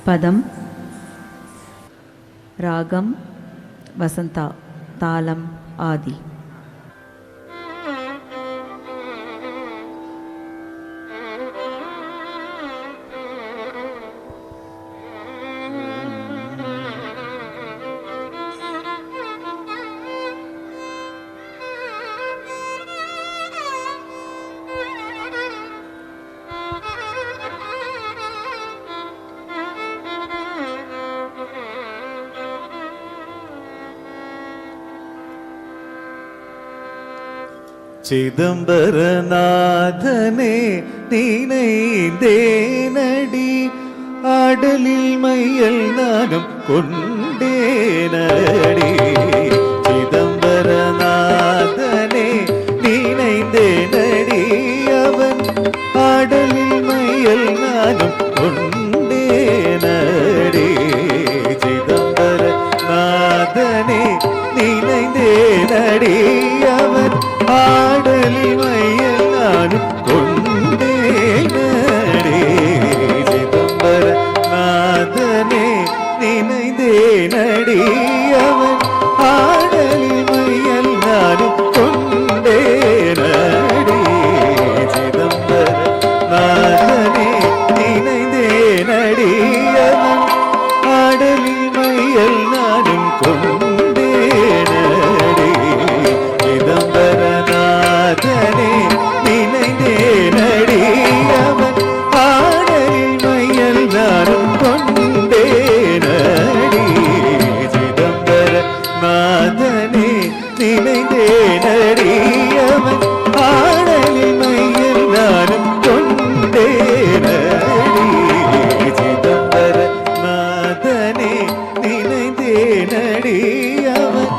பதம் ராகம் வசந்தா, தாளம் ஆதி. சிதம்பரநாதனே நினைந்தேனடி, ஆடலில் மையல் நானும் கொண்டேனடி. சிதம்பரநாதனே நினைந்தேனடி, அவன் ஆடலில் மையல் நானும் கொண்டேனடி. சிதம்பரநாதனே நினைந்தேனடி, அவன் ஆடலில் மையல் நானும் கொண்டேனடி. சிதம்பரநாதனே நினைந்தேனடி, அவன் ஆடலில் மையல் நானும் கொண்டேனடி. சிதம்பரநாதனே நினைந்தேனடி, அவன் ஆடலில் மையல் நானும் கொண்டேனடி. சிதம்பரநாதனே நினைந்தேனடி, அவன் ஆடலில் மையல் நானும் கொண்டேனடி. சிதம்பரநாதனே நினைந்தேனடி, அவன் ஆடலில் மையல் நானும் கொண்டேனடி. சிதம்பரநாதனே நினைந்தேனடி, அவன்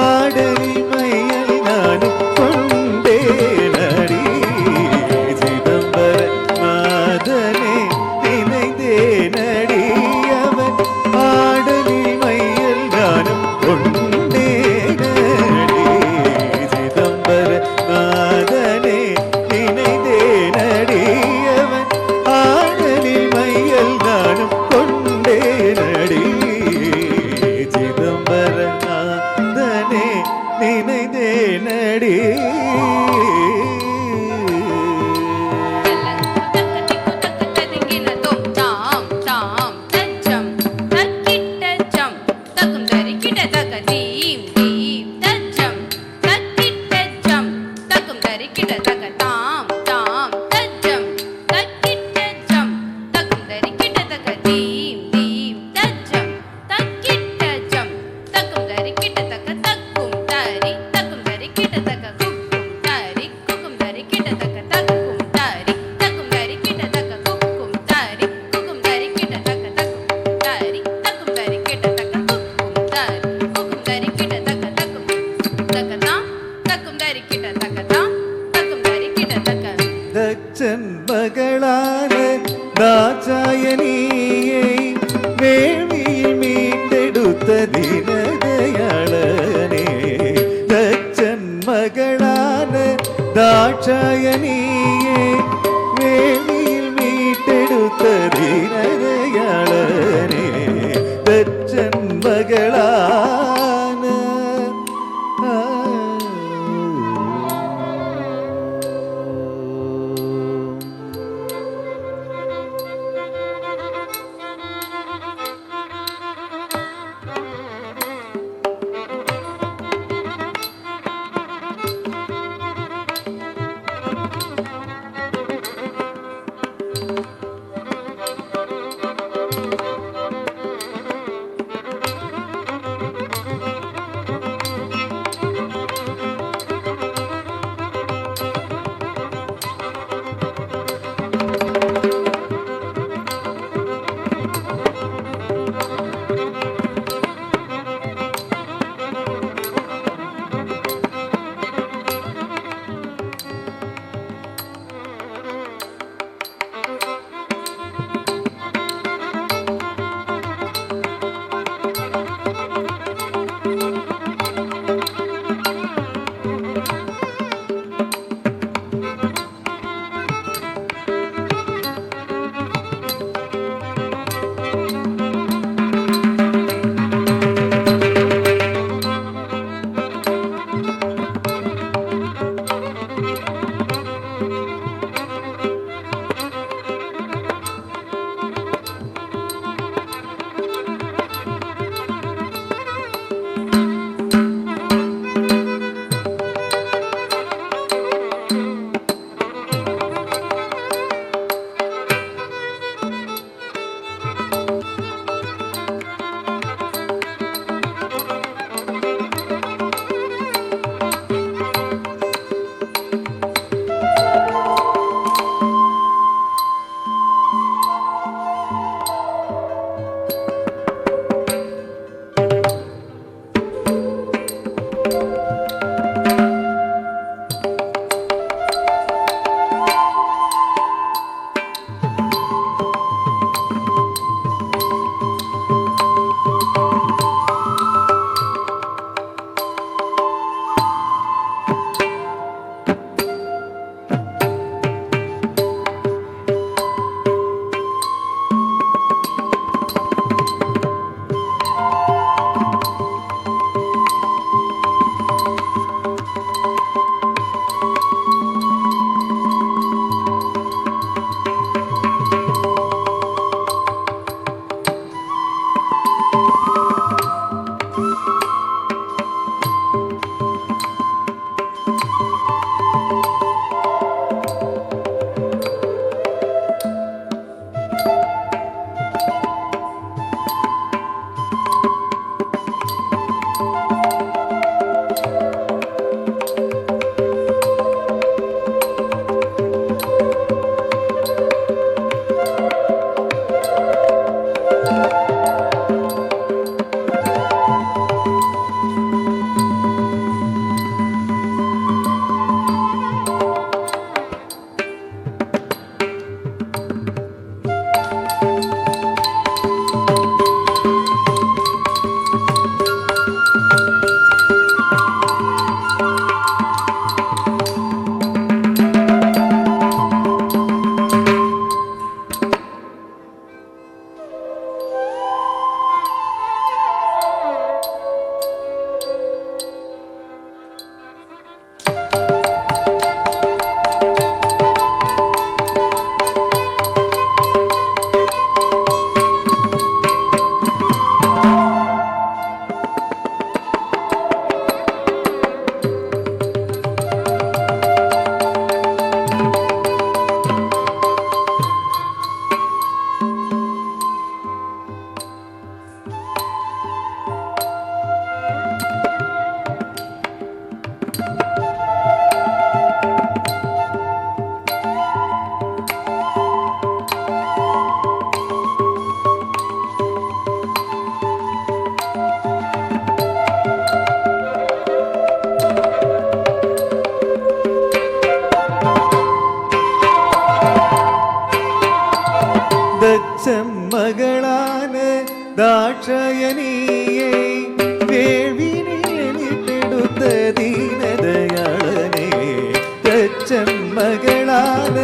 ஆடலில் மையல் நானும் கொண்டேனடி. சிதம்பரநாதனே நினைந்தேனடி, அவன் ஆடலில் மையல் நானும் கொண்டேனடி. சிதம்பரநாதனே நினைந்தேனடி, அவன் ஆடலில் மையல் நானும் கொண்டேனடி. சிதம்பரநாதனே நினைந்தேனடி. தச்சன் மகளான தாட்சாயணியை வேள்வியில் மீட்டெடுத்த தீனதயாளனே. தச்சன் மகளான தாட்சாயணியை வேள்வியில் மீட்டெடுத்த தீனதயாளனே. தச்சன் மகளான தச்சன் மகளான தாட்சாயணியை வேள்வினியெடுத்த தீனதயாளனே தச்சன் மகளான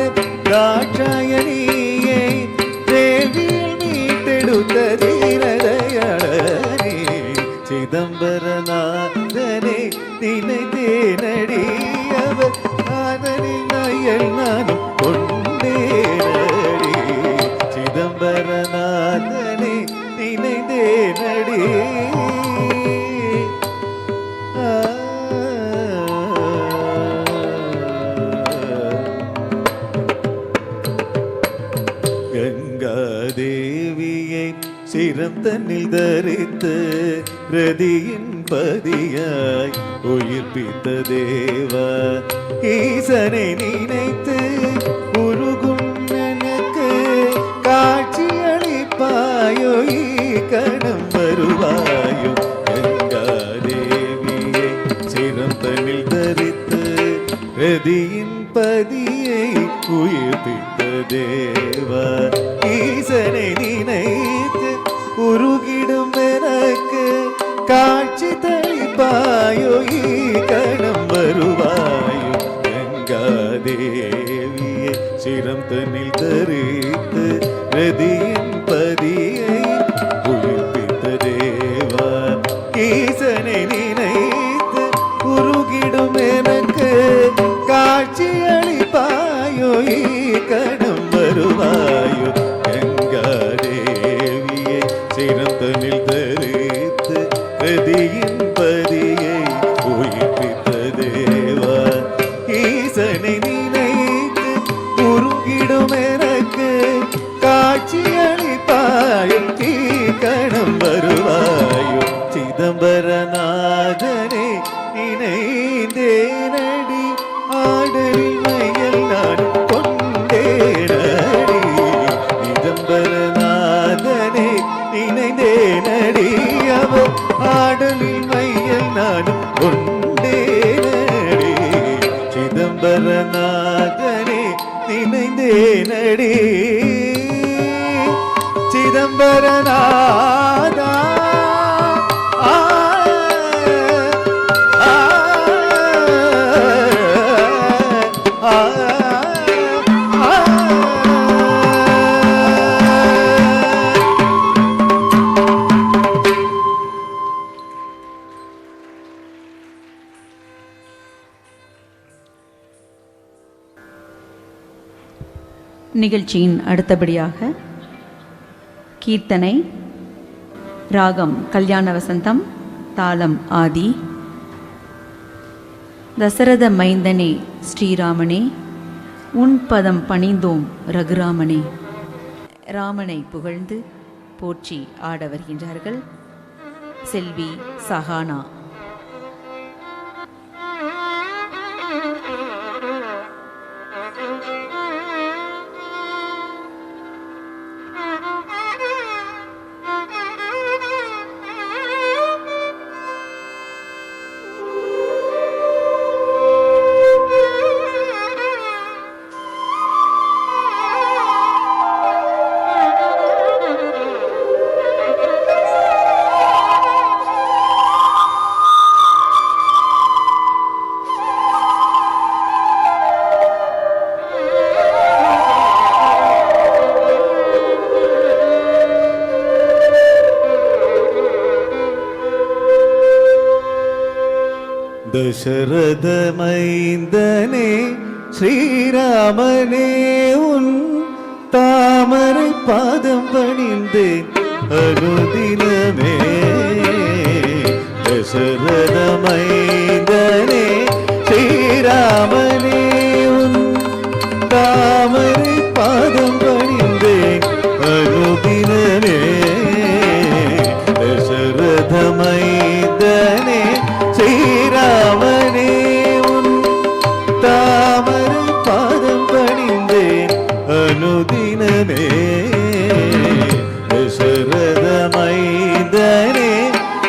தாட்சாயணியை வேள்வியில் மீட்டெடுத்த தீனதயாளனே சிதம்பரநாதனே நினைத்தேனடி அவர் ஆதனில் நயல் நானும் கொண்டேனடி சிதம்பரநாதனே நினைத்தேனடி கங்காதேவியை சிரம் தன்னில் தரித்து ரதியின் பதியாய் உயிர்ப்பித்த தேவா ஈசனை நினைத்து உருகும் எனக்கு காட்சி அளிப்பாயோ கணம் வருவாயோ கங்காதேவியை சிரம் தன்னில் தரித்து ரதியின் பதியை உயிர்ப்பித்த தேவா ஈசனை நினைத்து உருகிடும் எனக்கு காட்சி தளிப்பாயோ கணம் வருவாயோ கங்காதேவியை சிரம் தன்னில் தரித்து ரதியின் பதியை உயிர்ப்பித்த தேவா ஈசனை நினைத்து உருகிடும் எனக்கு காட்சி அளிப்பாயோ கணம் வருவாயோ கங்காதேவியை சிரம் தன்னில் தரித்து ரதியின் பதியை உயிர்ப்பித்த தேவா ஈசனை நினைத்து உருகிடும் எனக்கு காட்சி அளிப்பாயோ கணம் வருவாயோ சிதம்பரநாதனே நினைந்தேனடி ஆடலில் மையல் நான் கொண்டேனடி சிதம்பரநாதனே நினைந்தேனடி அவர் ஆடலில் மையல் நான் கொண்டேனடி சிதம்பரநாதனே நினைந்தேனடி சிதம்பரநாதா நிகழ்ச்சியின் அடுத்தபடியாக கீர்த்தனை ராகம் கல்யாண வசந்தம் தாளம் ஆதி. தசரத மைந்தனே ஸ்ரீராமனே உன் பதம் பணிந்தோம் ரகுராமனே. ராமனை புகழ்ந்து போற்றி ஆட வருகின்றார்கள் செல்வி சஹானா. தசரத மைந்தனே ஸ்ரீராமனே உன் தாமரை பாதம் பணிந்தேன் அனுதினமே. தசரத மைந்தனே ஸ்ரீராமனே உன் தாமரை பாதம் பணிந்தேன் அனுதினமே. தசரத மைந்தனே ஸ்ரீராமனே உன் தாமரை பாதம் பணிந்தேன் அனுதினமே. தசரத மைந்தனே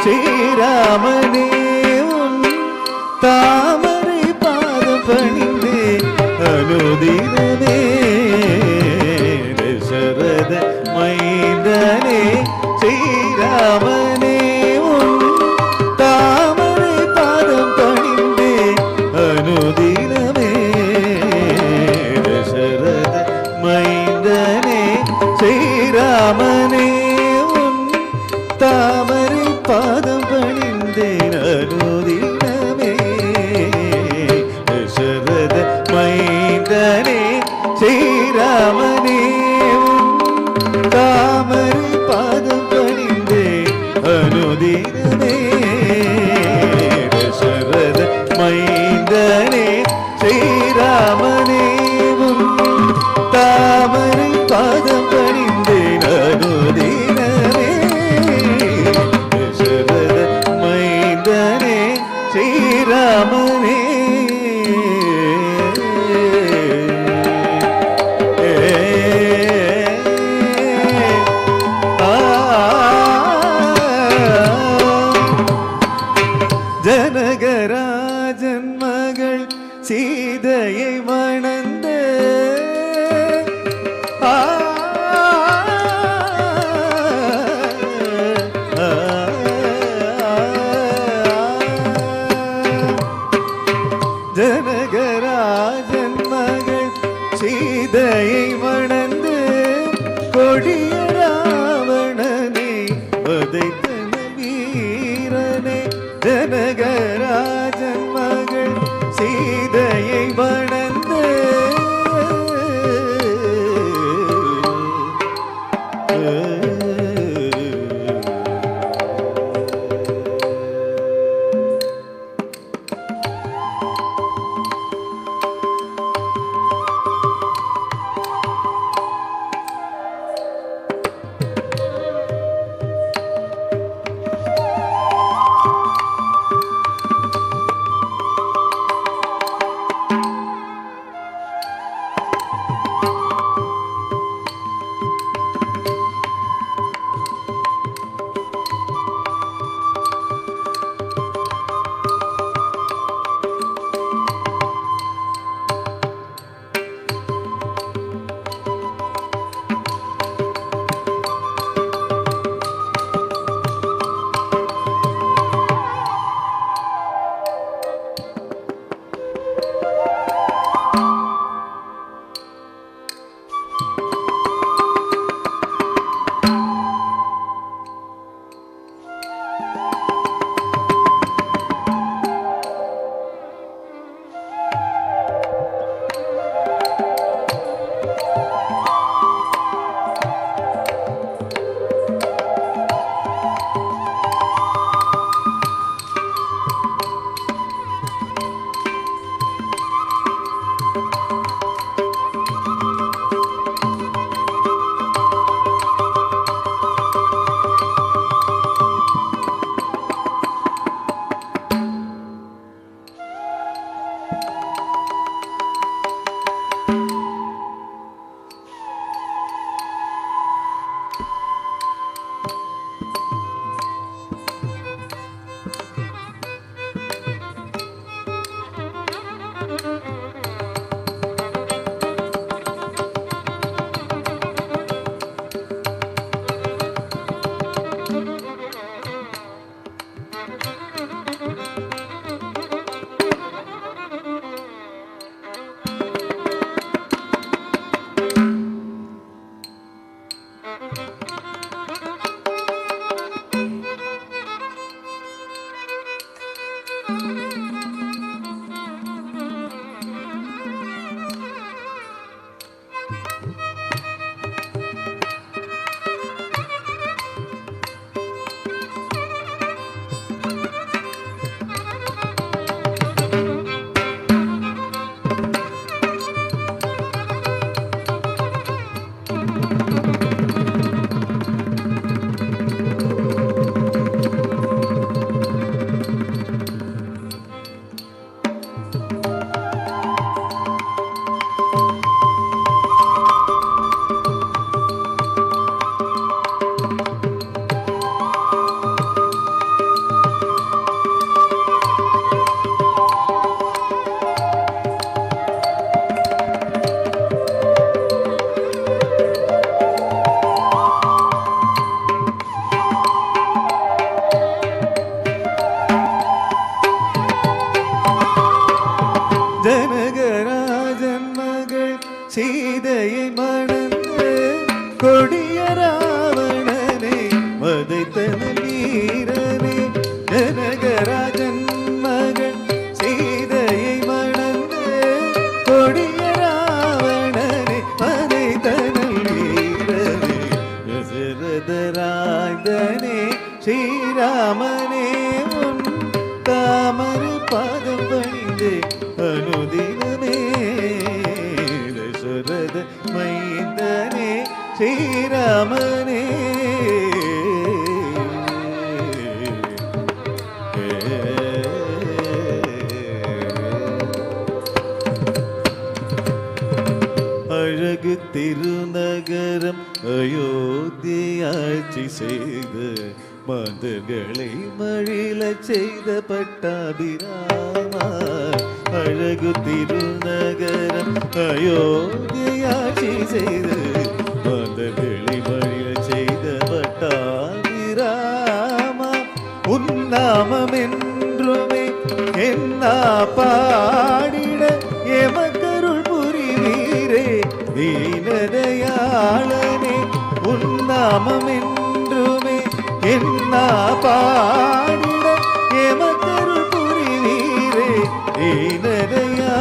ஸ்ரீராமனே உன் தாமரை பாதம் பணிந்தேன் மைந்தனே ஸ்ரீராமனே உன் தாமரை பாதம் பணிந்தே அனுதினமே தசரத மைந்தனே ஸ்ரீராமனே உன் தாமரை பாதம் பணிந்தேன் அனுதினமே தசரத மைந்தனே ஸ்ரீராமனே உன் தாமரை பாதம் பணிந்தேன் அனுதினமே தசரத மைந்தனே ஸ்ரீராமனே உன் தாமரை பாதம் பணிந்தேன் அனுதினமே தசரத மைந்தனே ஸ்ரீராமனே ஜனகராஜன் மகள் சீதையை மணந்த ஜனகராஜன் மகள் சீதையை மணந்து கொடிய ராவணனை வதைத்தன வீரனே ஜனகராஜன் மகள் சீதையை மணந்து தசரதராய்தனே ஸ்ரீராமனே உன் தாமரை பாதம் பணிந்து அனுதினமே தசரத மைந்தனே ஸ்ரீராமனே அழகு திருநகரம் அயோத்தியாட்சி செய்த மாந்தர்களை மழில செய்த பட்டாபிராமா அழகு திருநகரம் அயோத்தியாட்சி செய்த மாந்தர்களை மழில செய்த பட்டாபிராமா உன்னாமம் என்றுமே என்ன பாடிட எமக்கருள் புரிவீரே தீனதயாளனே உன்னாமம் என்றுமே என்ன பாடிட எமக்கருள் புரிவீரே தீனதயாளனே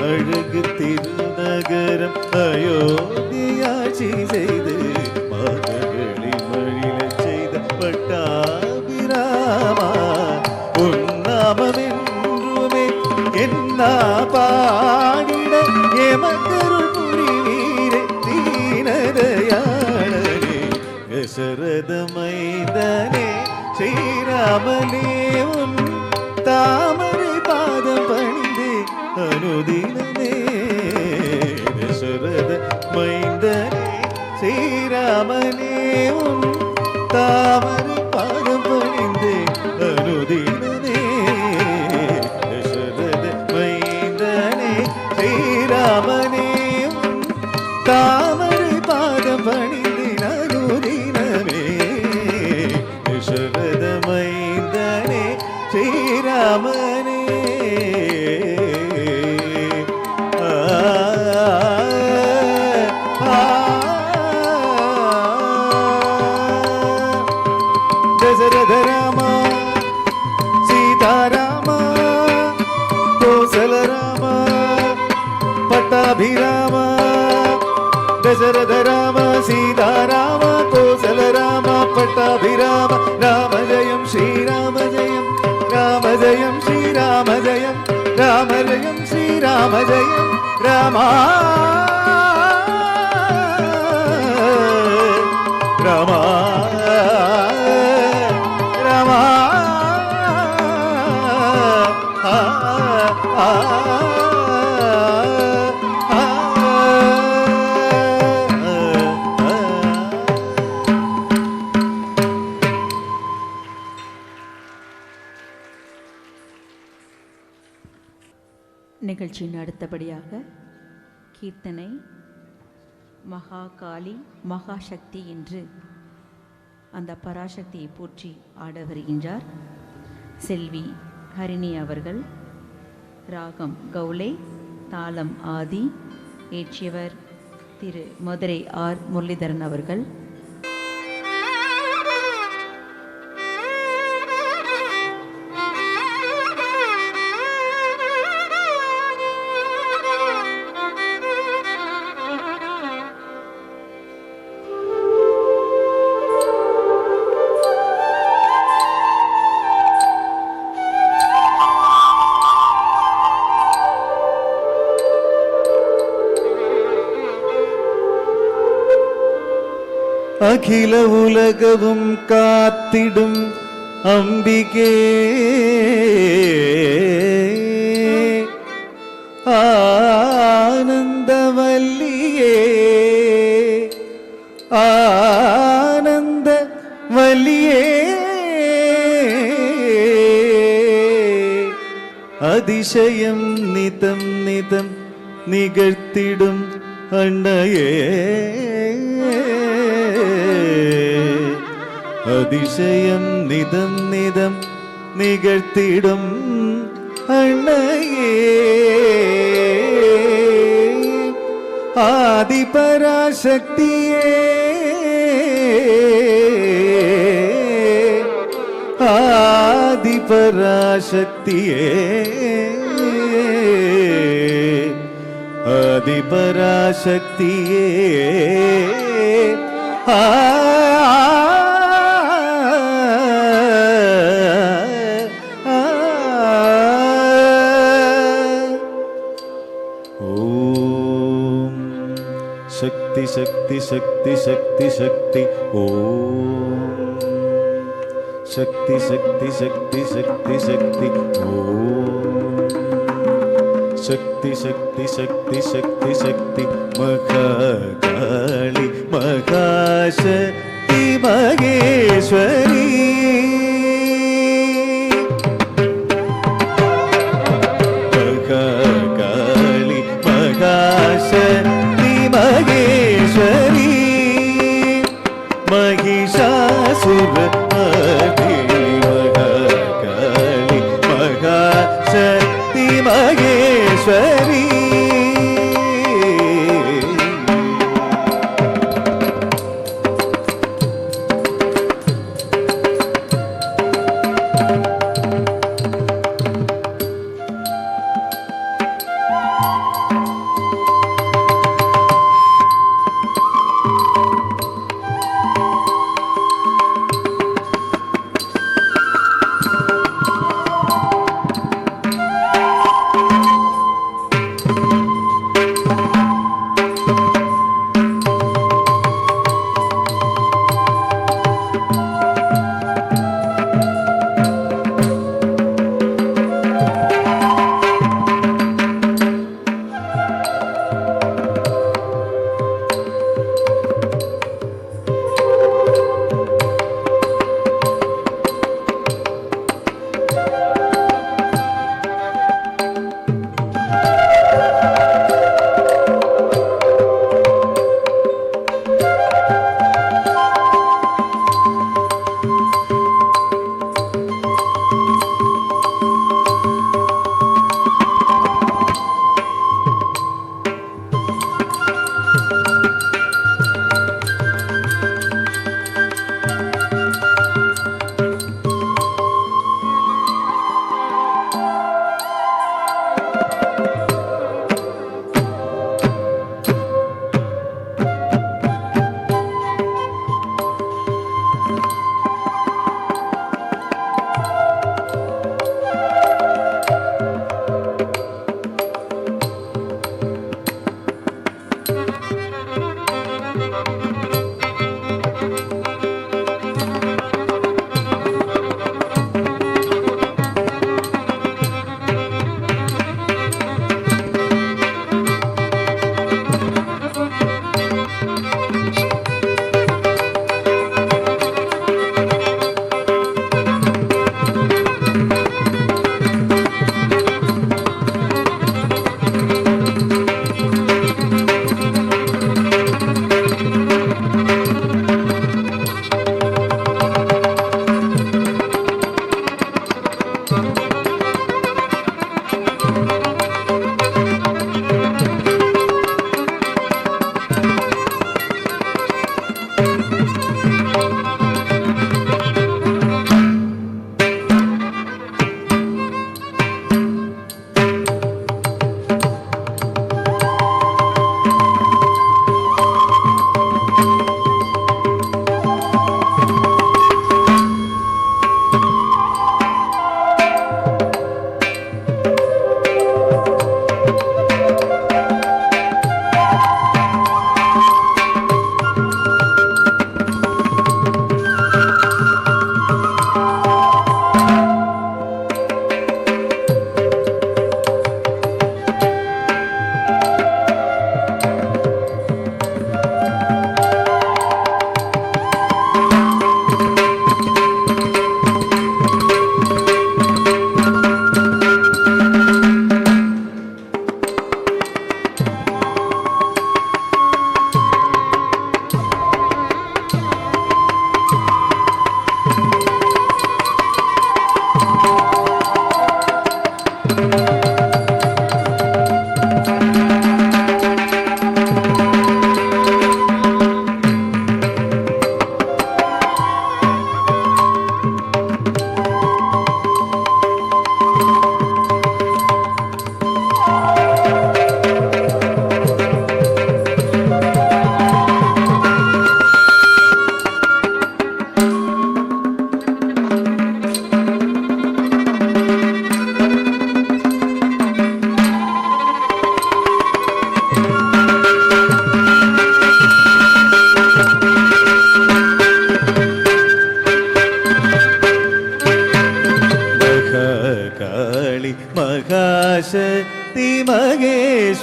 அழகு திருநகரம் அயோத்தியாட்சி செய்து மாதர்களை மழில செய்த பட்டாபிராமா உன்னாமம் என்றுமே என்ன பாடிட எமக்கருள் புரிவீரே தீனதயாளனே தசரத மைந்தனே ஸ்ரீராமனே உன் தாமரை பாதம் பணிந்து அனுதினமே தசரத மைந்தனே ஸ்ரீராமனே உன் தாமரை பாதம் பணிந்து அனுதினமே தசரத மைந்தனே ஸ்ரீராமனே உன் தாமரை பாதம் பணிந்து அனுதினமே தசரத மைந்தனே ஸ்ரீராமனே దశరథ రామ సీతారామ కోసల రామ పట్టాభిరామ దశరథ రామ సీతారామ కోసల రామ పట్టాభిరామ రామ జయం శ్రీరామ జయం రామ జయం శ్రీరామ జయం రామ జయం శ్రీరామ జయం రామ రామ நிகழ்ச்சியின் அடுத்தபடியாக கீர்த்தனை மகாகாளி மகாசக்தி என்று அந்த பராசக்தியை போற்றி ஆட வருகின்றார் செல்வி ஹரிணி அவர்கள். ராகம் கௌளே, தாளம் ஆதி. ஏற்றியவர் திரு மதுரை ஆர் முரளிதரன் அவர்கள். அகில உலகவும் காத்திடும் அம்பிகே ஆனந்தவல்லியே ஆனந்தவல்லியே அதிசயம் நிதம் நிதம் நிகழ்த்திடும் அன்னையே அதிசயம் நிதம் நிதம் நிகழ்த்திடும் அன்னையே ஆதிபராசக்தியே ஆதிபராசக்தியே ஆதிபராசக்தியே ஓம் சக்தி சக்தி சக்தி சக்தி சக்தி ஓம் சக்தி சக்தி சக்தி சக்தி சக்தி ஓம் சக்தி சக்தி சக்தி சக்தி சக்தி மகாகாளி மகாசக்தி மகேஸ்வரி மகாகாளி மகாசக்தி மகேஸ்வரி மகிஷாசுர மகாகாளி மகாசக்தி மகேஸ்வரி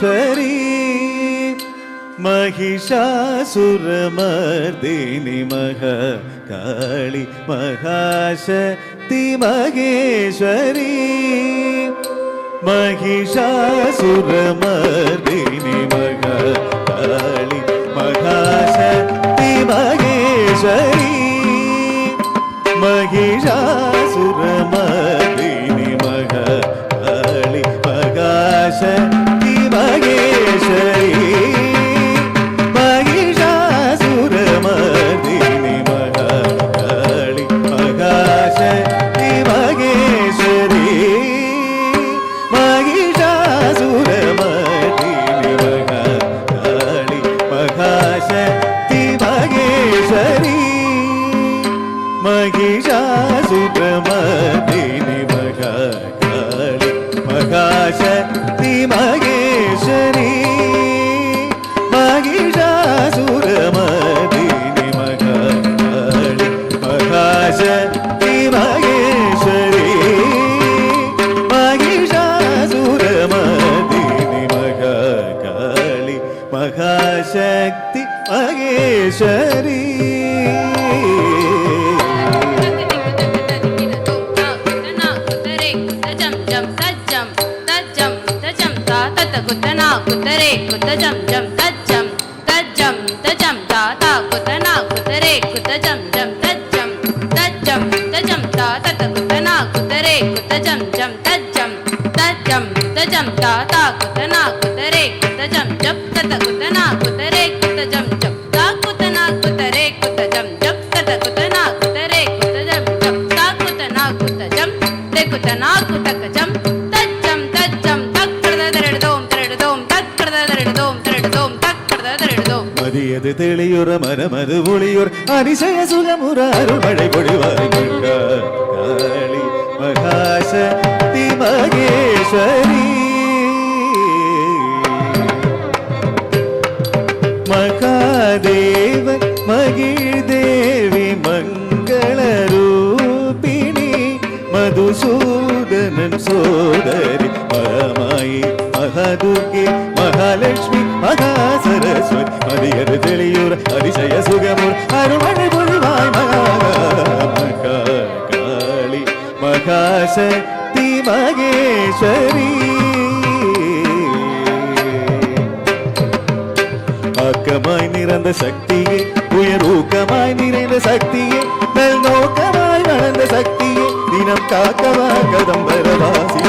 மகேஸ்வரி महिषासुरमर्दिनि महाकाली महाशक्ति महेश्वरी महिषासुरमर्दिनि महाकाली महाशक्ति महेश्वरी महिषासुरमर्दिनि महाकाली महाशक्ति महेश्वरी महिषासुरमर्दिनि महाकाली महाशक्ति महेश्वरी महिषासुरमर्दिनि महाकाली महाशक्ति महेश्वरी महिषासुरमर्दिनि महाकाली महाशक्ति महेश्वरी कुतरे कुत जम जम तज्जम तज्जम तजम ताता कुतना कुतरे कुत जम जम तज्जम तज्जम तजम ताता कुतना कुतरे कुत जम जम तज्जम तज्जम तजम ताता कुतना कुतरे कुत जम जम तत कुतना कुतरे कुत जम जम ता कुतना कुतरे कुत जम जम तत कुतना कुतरे कुत जम जम ता कुतना कुत जम ते कुतना कुतक जम तज्जम तज्जम तक करदरडोम तरडोम மதியது தெளியுற மரமது ஒளியுர் அதிசய சுகமுற அருள்மழை பொழிவாய் காளி மகாசக்தி மகேஸ்வரி மகாதேவ மகிழ் தேவி மங்கள ரூபிணி மதுசூதனன் சோதரி மகமாயி மகாதுர்கே மகாலட்சுமி மகாசரஸ்வதி மதியது தெளியூர் அதிசய சுகமுர் அருள்மழை பொழிவாய் மகாகாளி மகாசக்தி மகேஸ்வரி ஆக்கமாய் நிறந்த சக்தியே உயரூக்கமாய் நிறைந்த சக்தியே நல் நோக்கமாய் வளர்ந்த சக்தியே தினம் காக்கவா கதம்பரவாசிய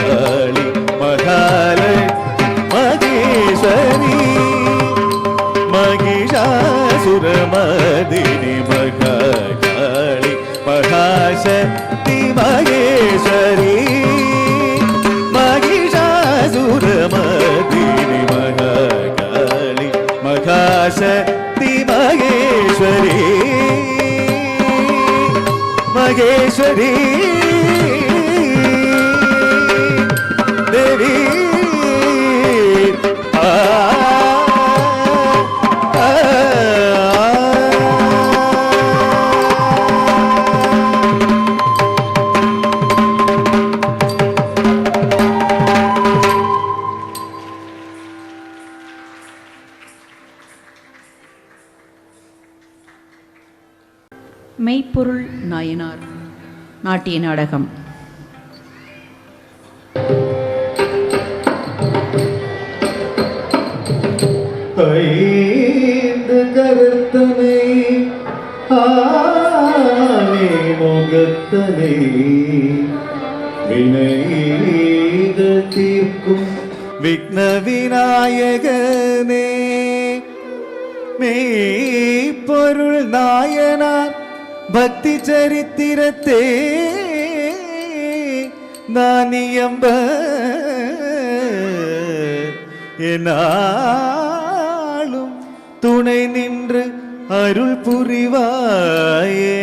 காளி மகாலட்சுமி மகேஸ்வரி महिषासुरमर्दिनि महाकाली महाशक्ति महेश्वरी महिषासुरमर्दिनि महाकाली महाशक्ति महेश्वरी महेश्वरी देवी மெய்ப்பொருள் நாயனார் நாட்டிய நாடகம். ஐந்து கருத்தனை ஆனே முகத்தனை வினைத தீர்க்கும் விக்ன விநாயகனே மெய்ப்பொருள் நாயனார் பக்தி சரித்திரத்தே நானியம்ப என்னாலும் துணை நின்று அருள் புரிவாயே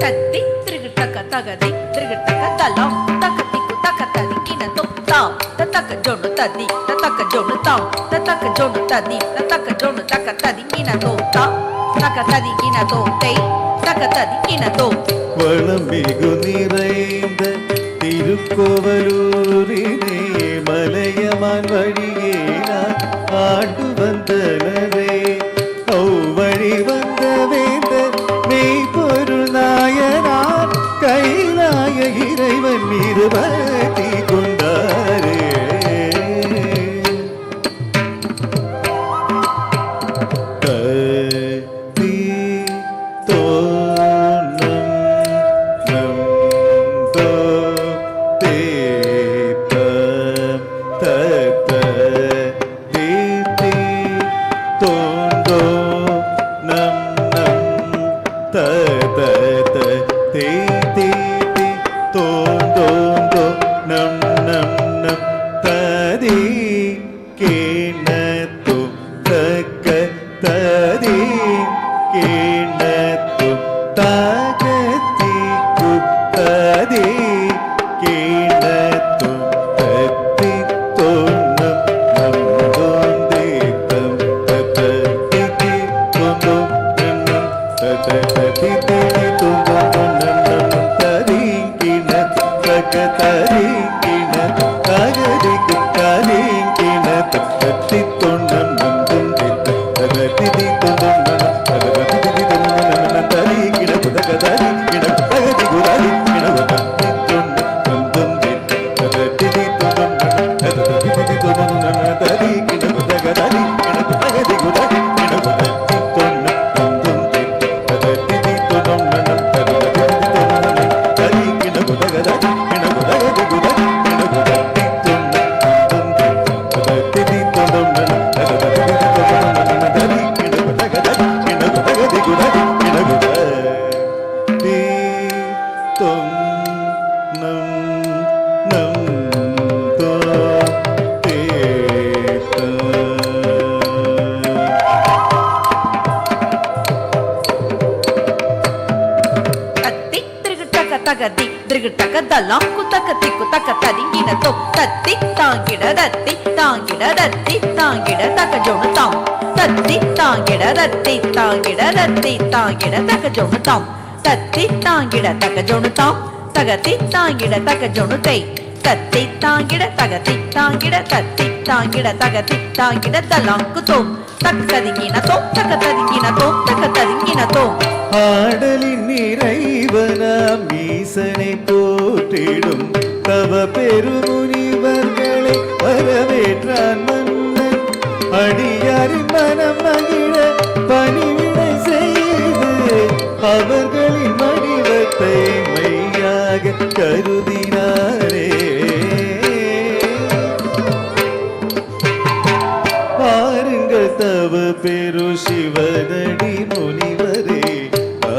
தத்தி திருகிட்டக்க தகதி திருகிட்டக்க தலம் தக்கத்திக்கு தக்கத்ததி கிணத்தோ தாம் தத்தக்க ஜோடு ததி தத்தக்க ஜோடு தாம் தத்தக்க ஜோடு ததி தத்தக்க ஜோடு தக்கத்ததி கிணத்தோ தாம் தக்கத்ததி கிணத்தோ தை தக்க தக்க ததிங்கினதோ வளம் மிகு நிறைந்த திருக்கோவலூரினே மலையமான் வழியே நான் ஆண்டு வந்தனரே வழி வந்த வேந்த மெய்ப்பொருள் நாயனார் கைலாய இறைவன் மீது பக்தி கொண்டாரே தகதி திருகிட்டக தலாம் குத்தக திக்கு தக்க தரிங்கின தொ தத்தி தாங்கிட தத்தி தாங்கிட தத்தி தாங்கிட தக ஜோனு தாம் தத்தி தாங்கிட தத்தி தாங்கிட தத்தி தாங்கிட தக ஜோனு தாம் தத்தி தாங்கிட தக ஜோனு தாம் தகதி தாங்கிட தக ஜோனு தை தத்தி தாங்கிட தகதி தாங்கிட தத்தி தாங்கிட தகதி தாங்கிட தலாம் குத்தோம் தக்க தரிங்கின தோம் தக்க தரிங்கின தோம் தக்க தரிங்கின தோம் ஆடலின் நிறைவனாம் ஈசனை போற்றிடும் தவ பெருமுனிவர்களை வரவேற்றான் மன்னன் அடியாரின் மனம் மகிழ பணிவிடை செய்து அவர்களின் வடிவத்தை மையாக கருதினாரே பாருங்கள் தவ பெரு சிவனடி முனிவரே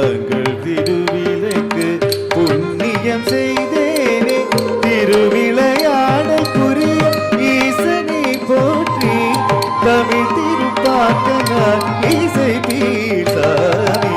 தாங்கள் திருவிலைக்கு புண்ணியம் செய்தேனே திருவிளையாடல் புரிய ஈசனை போற்றி தமிழ் திருப்பாக்கனார் இசை பீசாமி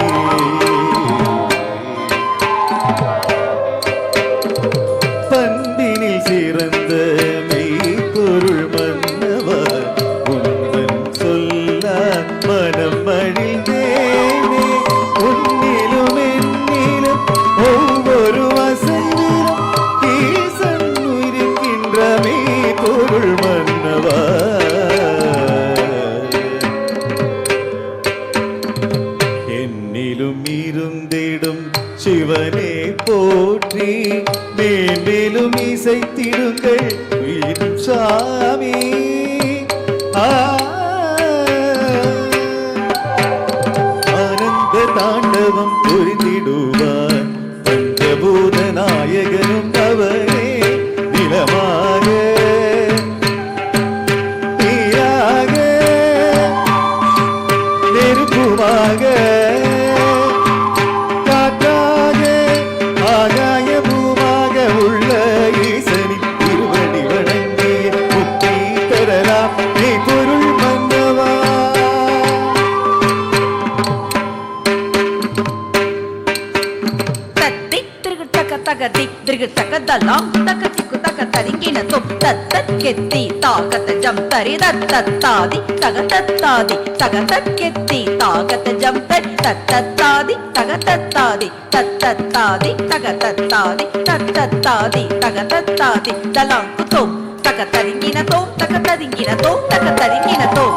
தத்தக்கெத்தி தாகத்த ஜம் தரி தத்தத்தாதி தகதத்தாதி தகதக்கெத்தி தாகத்த ஜம் தரி தத்தத்தாதி தகதத்தாதி தத்தத்தாதி தகதத்தாதி தத்தத்தாதி தகதத்தாதி தலாங்குதோம் தகதரிங்கினதோம் தகதரிங்கினதோம் தகதரிங்கினதோம்.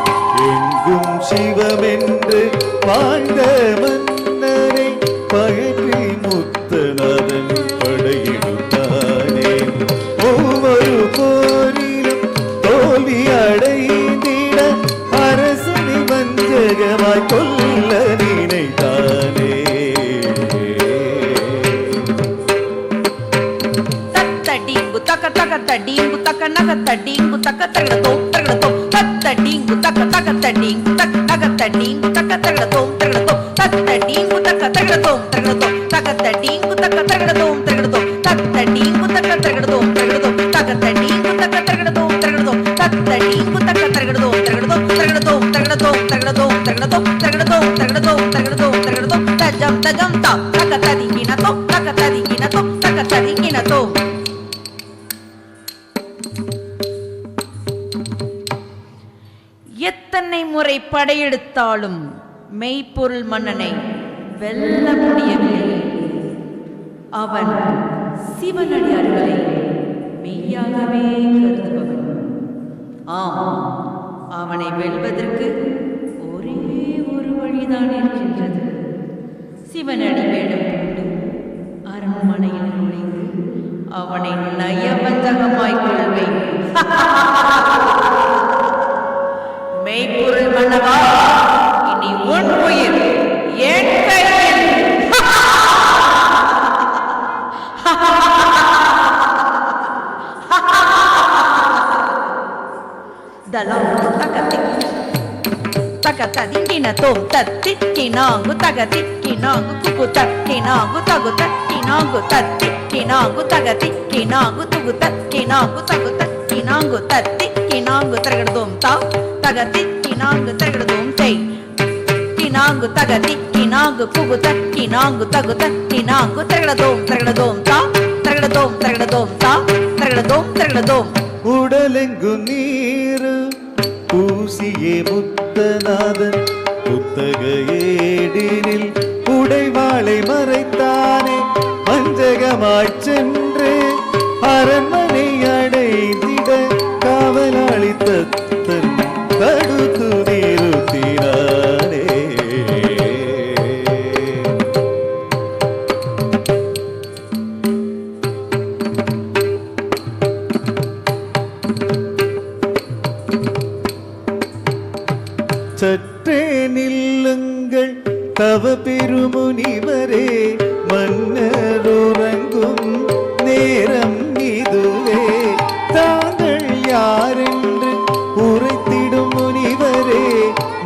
எங்கும் சிவமென்று வாழ்ந்த மன்னரை பழப்பில் முத்தநாதன் படையிடுத்தானே. ஒவ்வொரு போரிலும் தோல்வி அடைந்திட அரசனை வஞ்சகமாய் கொல்ல நினைத்தானே. தத்தடிங்கு தக்க தகத்தடிங்கு தக்க நகத்தடிங்கு தக்க தகடதோம் தகடதோம் தத்தடிங்கு தக்க தகத்தடிங்கு தக்க நகத்தடிங்கு தக்க தகடதோம் தகடதோம் தத்தடிங்கு தக்க தகடதோம் தகடதோம் தகத்தடிங்கு தக்க தகடதோம் தகடதோம் தத்தடிங்கு தக்க தகடதோம் தகடதோம் தகத்தடிங்கு தக்க தகடதோம் தகடதோம் தத்தடிங்கு தக்க தகடதோம் தகடதோம் தகடதோம் தகடதோம் தகடதோம் தகடதோம் தகடதோம் தகடதோம் தகடதோம் தகடதோம் தஜம் தஜம் தா தகத்ததிங்கினதோ தகத்ததிங்கினதோ தகத்ததிங்கினதோ. எத்தனை முறை படையெடுத்தாலும் மெய்ப்பொருள் மன்னனை வெல்ல முடியவில்லை. அவன் சிவனடியார்களை மெய்யாகவே கருதுபவன். ஆம், அவனை வெல்வதற்கு ஒரே ஒரு வழிதான் இருக்கின்றது. சிவனடி வேடம் கொண்டு அரண்மனையில் நுழைந்து அவனை நயவஞ்சகமாய் கொள்வேன். மெய்ப்பொருள் மன்னவா, இனி உன் உயிர் என் கையில். தகதிங்கினதோம் தத்திக்கினாங்கு தகதிக்கினாங்கு குகு தக்கினாங்கு தகு தக்கினாங்கு தத்திக்கினாங்கு தகதிக்கினாங்கு துகு தக்கினாங்கு தகு தக்கினாங்கு தத்திக்கினாங்கு தரகடதோம் தா தகதிக்கினாங்கு தரகடதோம் தெய் கினாங்கு தகதிக்கினாங்கு குகு தக்கினாங்கு தகு தக்கினாங்கு தரகடதோம் தரகடதோம் தா தரகடதோம் தரகடதோம் தா தரகடதோம் தரகடதோம். உடலெங்கு நீரு பூசியே முத்தநாதன் புத்தக ஏடினில் உடைவாளை மறைத்தானே. வஞ்சகமாய் சென்று அரண்மனை அடைந்திட காவலாளி தத்தன் தடுத்து நிறுத்தினானே. சற்றே நில்லுங்கள் தவ பெருமுனிவரே, மன்னர் உறங்கும் நேரம் இதுவே. தாங்கள் யாரென்று உரைத்திடும் முனிவரே,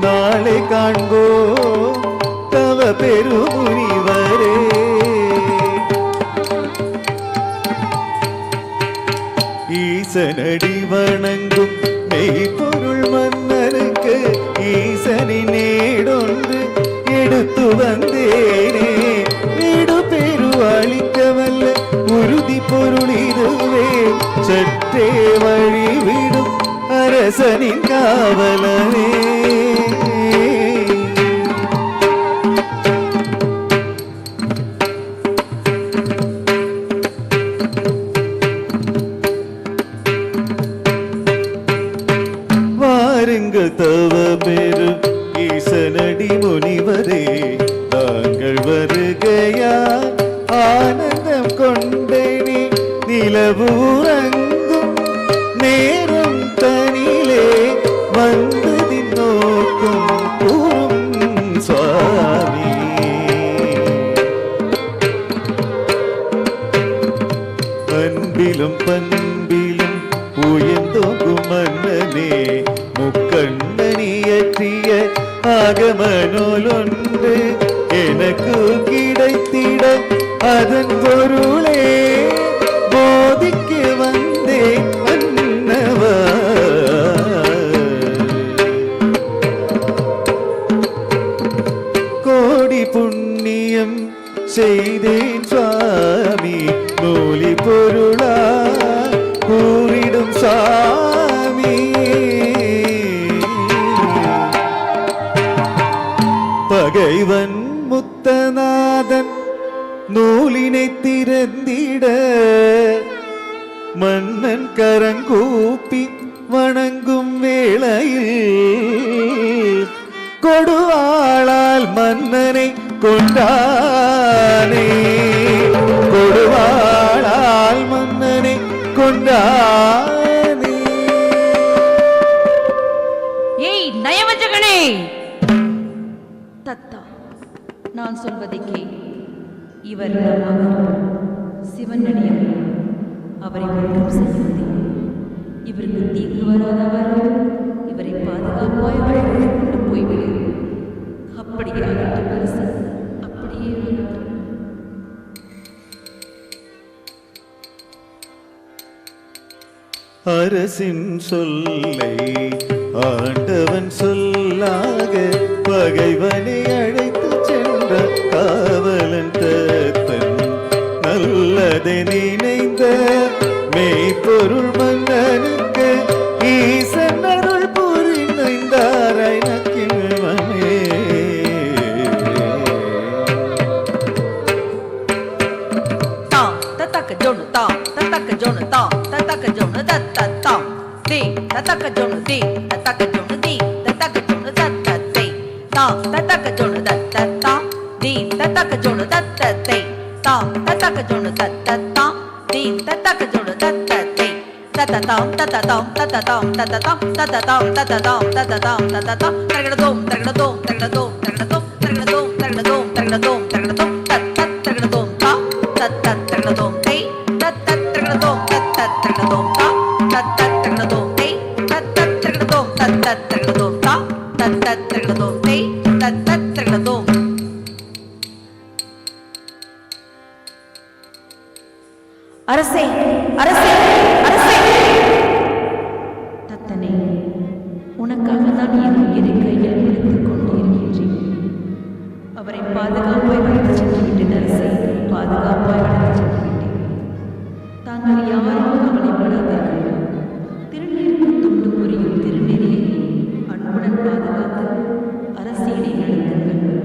நாளை காண்போ தவ பெருமுனிவரே. ஈசனடி வணங்கும் மெய்ப்பொருள் மன்னருக்கு ஈசனின் நேடொன்று எடுத்து வந்தேனே. வீடு பெரு அளிக்க வல்ல உறுதி பொருள் இதுவே. சற்றே வழிவிடும் அரசனின் காவலனே. தவ பெரு ஈசனடி முனிவரே, தாங்கள் வருகையா ஆனந்தம் கொண்டேனே. நிலவூரங்கும் நேரம் தனிலே வந்ததின் நோக்கும் கூறும் சுவாமி. அன்பிலும் பண்பிலும் உயர்ந்தோங்கும் மன்னனே, முக்கண்ணனியற்றிய ஆகமனொன்று எனக்கு கிடைத்திட அதன் பொருளே போதிக்க வந்தே மன்னவா. கோடி புண்ணியம் செய்தேன் சுவாமி, நூலி பொருளா கூறிடும் சாமி. பகைவன் முத்தநாதன் நூலினை திறந்திட மன்னன் கரங்கூப்பி வணங்கும் வேளையில் கொடுவாளால் மன்னனை கொண்டானே, கொடுவாளால் மன்னனை கொண்டானே. ஏய் நயவஞ்சகனே, தத்தா நான் சொல்வதை கே. இவர் சிவனடியார், அவரை ஒன்றும் செய்வதே. இவருக்கு தீங்கு வராதவர் இவரை பாதுகாப்பாய் வழிபட்டு கொண்டு போய்விடு. அப்படியே ஆகட்டும் அரசு, அப்படியே ஆகட்டும். அரசின் சொல்லை ஆண்டவன் சொல்லாக பகைவனை அழைத்து சென்ற காவலன் தத்தன் நல்லதை நினைந்த மெய்ப்பொருள் மன்னனுக்கு ஈசன் அருள் புரிந்தாராய் நக்கிழவனே. தாம் தத்தக்க ஜோனு தாம் தத்தக்க ஜோனு தாம் தத்தக்க ஜோனு தத்தத்தாம் தே தத்தக்க ஜோனு தே தத்தக்க ஜோனு தே தத்தக்க ஜோனு தத்தத்தை தாம் தத்தக்க ஜோனு தத்தத்தாம் தே தத்தக்க ஜோனு தத்தத்தை தாம் தத்தக்க ஜோனு தத்தத்தாம் தே தத்தக்க ஜோனு தத்தத்தை தத்ததாம் தத்ததாம் தத்ததாம் தத்ததாம் தத்ததாம் தத்ததாம் தத்ததாம் தத்ததாம் தரகடதோம் தரகடதோம் தரகடதோம் தரகடதோம் தரகடதோம் தரகடதோம் தரகடதோம் தரகடதோம் தத்தத் தரகடதோம் தா தத்தத் தரகடதோம் தை தத்தத் தரகடதோம் தத்தத் தரகடதோம் தா தத்தத் தரகடதோம் தை தத்தத் தரகடதோம் தத்தத் தரகடதோம் தா தத்தத் தரகடதோம் தை தத்தத் தரகடதோம். அரசே அரசே அரசே, தத்தனே உனக்காக தான் என் உயிரை கையில் பிடித்துக் கொண்டு இருக்கின்றேன். அவரை பாதுகாப்பாய் வளர்த்து சென்றுவிட்டேன் அரசே, பாதுகாப்பாய் வளர்த்து சென்றுவிட்டேன். தாங்கள் யாரும் கவலைப்படாதீர்கள். திருநீருக்கு துண்டு புரியும் திருநெறியை அன்புடன் பாதுகாத்து அரசியலை நடத்துங்கள்.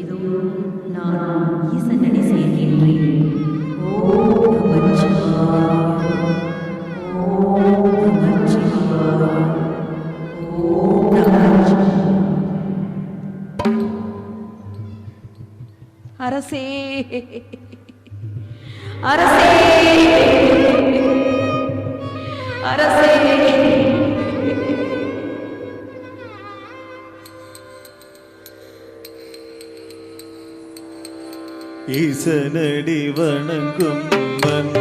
இதோ நான் ஈசனடி சேர்கின்றேன். ஓம் நமச்சிவாய, ஓம் நமச்சிவாய, ஓம் நமச்சிவாய. அரசே அரசே அரசே, ஈசனடி வணங்கும் மன்